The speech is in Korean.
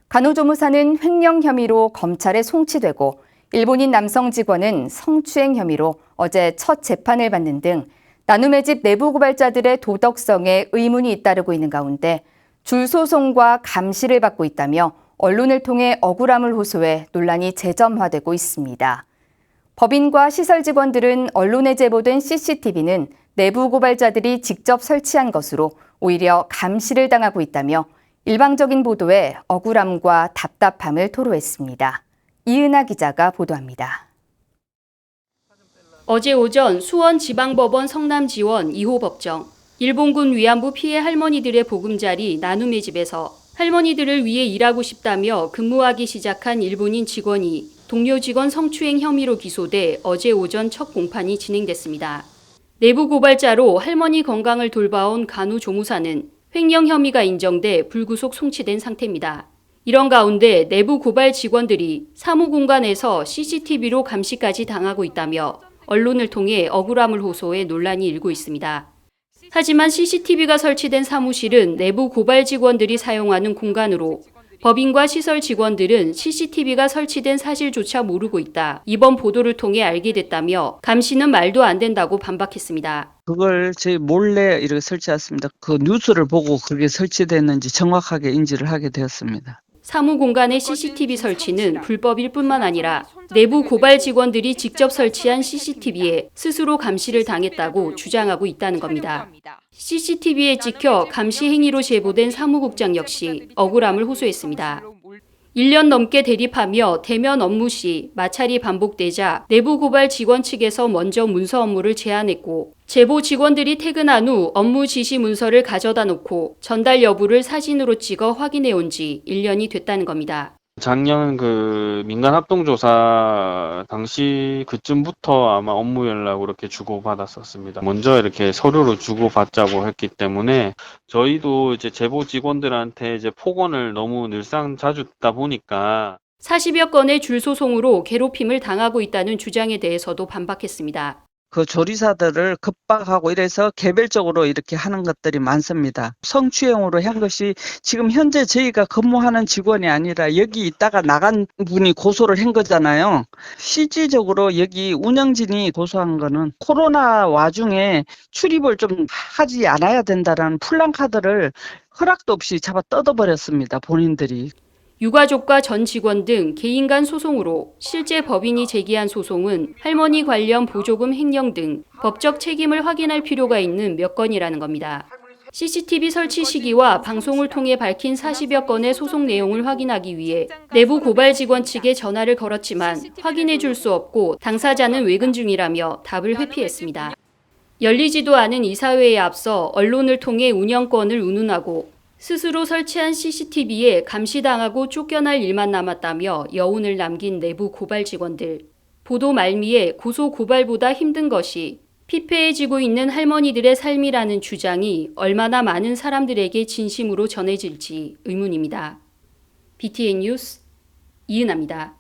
간호조무사는 횡령 혐의로 검찰에 송치되고 일본인 남성 직원은 성추행 혐의로 어제 첫 재판을 받는 등 나눔의 집 내부 고발자들의 도덕성에 의문이 잇따르고 있는 가운데 줄소송과 감시를 받고 있다며 언론을 통해 억울함을 호소해 논란이 재점화되고 있습니다. 법인과 시설 직원들은 언론에 제보된 CCTV는 내부 고발자들이 직접 설치한 것으로 오히려 감시를 당하고 있다며 일방적인 보도에 억울함과 답답함을 토로했습니다. 이은하 기자가 보도합니다. 어제 오전 수원지방법원 성남지원 2호 법정, 일본군 위안부 피해 할머니들의 보금자리 나눔의 집에서 할머니들을 위해 일하고 싶다며 근무하기 시작한 일본인 직원이 동료 직원 성추행 혐의로 기소돼 어제 오전 첫 공판이 진행됐습니다. 내부 고발자로 할머니 건강을 돌봐온 간호조무사는 횡령 혐의가 인정돼 불구속 송치된 상태입니다. 이런 가운데 내부 고발 직원들이 사무공간에서 CCTV로 감시까지 당하고 있다며 언론을 통해 억울함을 호소해 논란이 일고 있습니다. 하지만 CCTV가 설치된 사무실은 내부 고발 직원들이 사용하는 공간으로 법인과 시설 직원들은 CCTV가 설치된 사실조차 모르고 있다. 이번 보도를 통해 알게 됐다며 감시는 말도 안 된다고 반박했습니다. 그걸 저희 몰래 이렇게 설치했습니다. 그 뉴스를 보고 그게 설치됐는지 정확하게 인지를 하게 되었습니다. 사무 공간의 CCTV 설치는 불법일 뿐만 아니라 내부 고발 직원들이 직접 설치한 CCTV에 스스로 감시를 당했다고 주장하고 있다는 겁니다. CCTV에 찍혀 감시 행위로 제보된 사무국장 역시 억울함을 호소했습니다. 1년 넘게 대립하며 대면 업무 시 마찰이 반복되자 내부 고발 직원 측에서 먼저 문서 업무를 제안했고 제보 직원들이 퇴근한 후 업무 지시 문서를 가져다 놓고 전달 여부를 사진으로 찍어 확인해 온 지 1년이 됐다는 겁니다. 작년 그 민간 합동조사 당시 그쯤부터 아마 업무 연락 그렇게 주고받았었습니다. 먼저 이렇게 서류로 주고받자고 했기 때문에 저희도 이제 제보 직원들한테 이제 폭언을 너무 늘상 자주 듣다 보니까 40여 건의 줄소송으로 괴롭힘을 당하고 있다는 주장에 대해서도 반박했습니다. 그 조리사들을 급박하고 이래서 개별적으로 이렇게 하는 것들이 많습니다. 성추행으로 한 것이 지금 현재 저희가 근무하는 직원이 아니라 여기 있다가 나간 분이 고소를 한 거잖아요. 실질적으로 여기 운영진이 고소한 거는 코로나 와중에 출입을 좀 하지 않아야 된다라는 플랜카드를 허락도 없이 잡아 뜯어버렸습니다. 본인들이. 유가족과 전 직원 등 개인 간 소송으로 실제 법인이 제기한 소송은 할머니 관련 보조금 횡령 등 법적 책임을 확인할 필요가 있는 몇 건이라는 겁니다. CCTV 설치 시기와 방송을 통해 밝힌 40여 건의 소송 내용을 확인하기 위해 내부 고발 직원 측에 전화를 걸었지만 확인해 줄 수 없고 당사자는 외근 중이라며 답을 회피했습니다. 열리지도 않은 이사회에 앞서 언론을 통해 운영권을 운운하고 스스로 설치한 CCTV에 감시당하고 쫓겨날 일만 남았다며 여운을 남긴 내부 고발 직원들. 보도 말미에 고소 고발보다 힘든 것이 피폐해지고 있는 할머니들의 삶이라는 주장이 얼마나 많은 사람들에게 진심으로 전해질지 의문입니다. BTN 뉴스 이은하입니다.